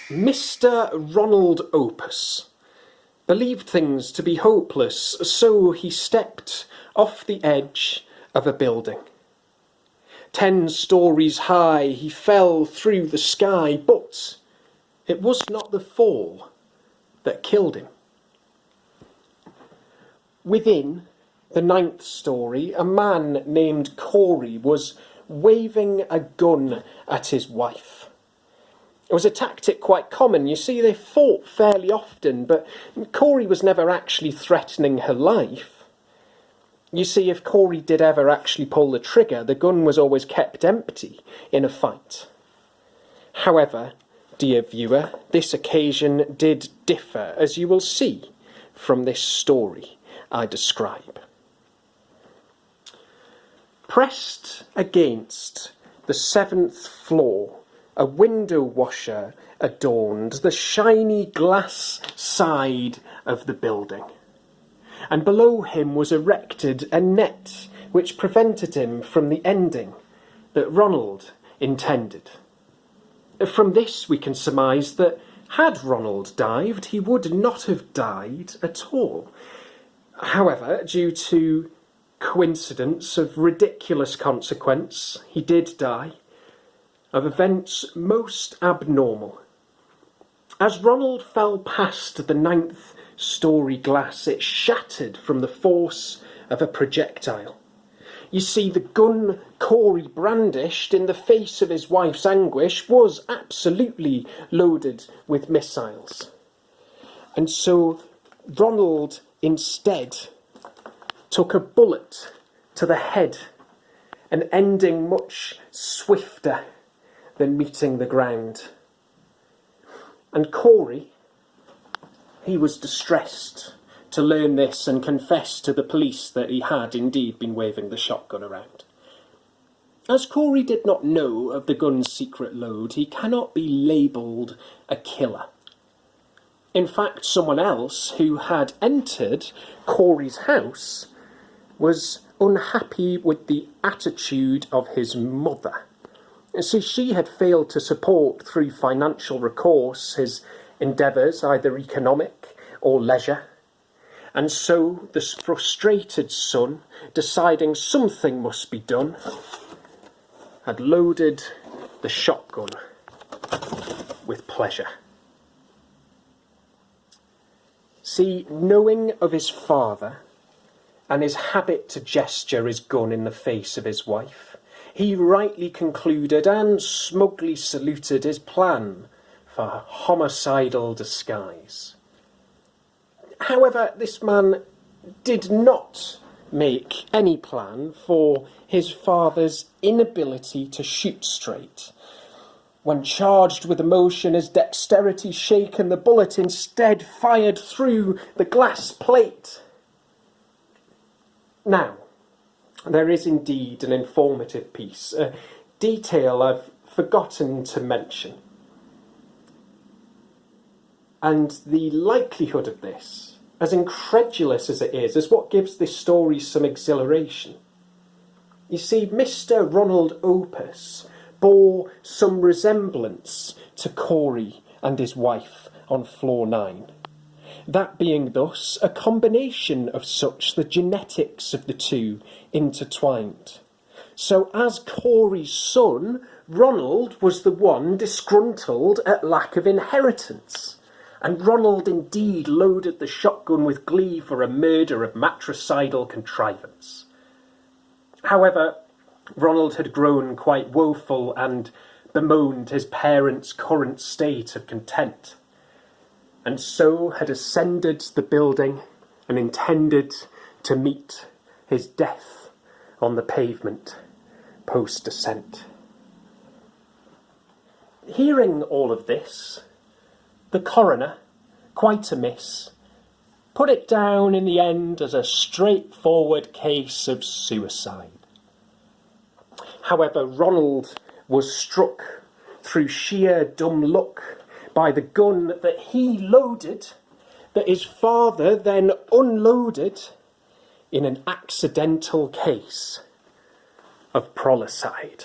Mr. Ronald Opus believed things to be hopeless, so he stepped off the edge of a building. 10 stories high, he fell through the sky, but it was not the fall that killed him. Within the 9th story, a man named Corey was waving a gun at his wife. It was a tactic quite common. You see, they fought fairly often, but Corey was never actually threatening her life. You see, if Corey did ever actually pull the trigger, the gun was always kept empty in a fight. However, dear viewer, this occasion did differ, as you will see from this story I describe. Pressed against the 7th floor, a window washer adorned the shiny glass side of the building, and below him was erected a net which prevented him from the ending that Ronald intended. From this we can surmise that had Ronald dived, he would not have died at all. However, due to coincidence of ridiculous consequence, he did die, of events most abnormal. As Ronald fell past the 9th story glass, it shattered from the force of a projectile. You see, the gun Corey brandished in the face of his wife's anguish was absolutely loaded with missiles. And so Ronald instead took a bullet to the head, and ending much swifter than meeting the ground. And Corey, he was distressed to learn this and confessed to the police that he had indeed been waving the shotgun around. As Corey did not know of the gun's secret load, he cannot be labelled a killer. In fact, someone else who had entered Corey's house was unhappy with the attitude of his mother. See, she had failed to support through financial recourse his endeavours, either economic or leisure. And so the frustrated son, deciding something must be done, had loaded the shotgun with pleasure. See, knowing of his father and his habit to gesture his gun in the face of his wife, he rightly concluded and smugly saluted his plan for homicidal disguise. However, this man did not make any plan for his father's inability to shoot straight. When charged with emotion, his dexterity shaken, the bullet instead fired through the glass plate. Now, there is indeed an informative piece, a detail I've forgotten to mention. And the likelihood of this, as incredulous as it is what gives this story some exhilaration. You see, Mr. Ronald Opus bore some resemblance to Corey and his wife on floor 9. That being thus a combination of such, the genetics of the two intertwined. So as Corey's son, Ronald was the one disgruntled at lack of inheritance. And Ronald indeed loaded the shotgun with glee for a murder of matricidal contrivance. However, Ronald had grown quite woeful and bemoaned his parents' current state of content, and so had ascended the building and intended to meet his death on the pavement post-descent. Hearing all of this, the coroner, quite amiss, put it down in the end as a straightforward case of suicide. However, Ronald was struck through sheer dumb luck by the gun that he loaded, that his father then unloaded in an accidental case of prolicide.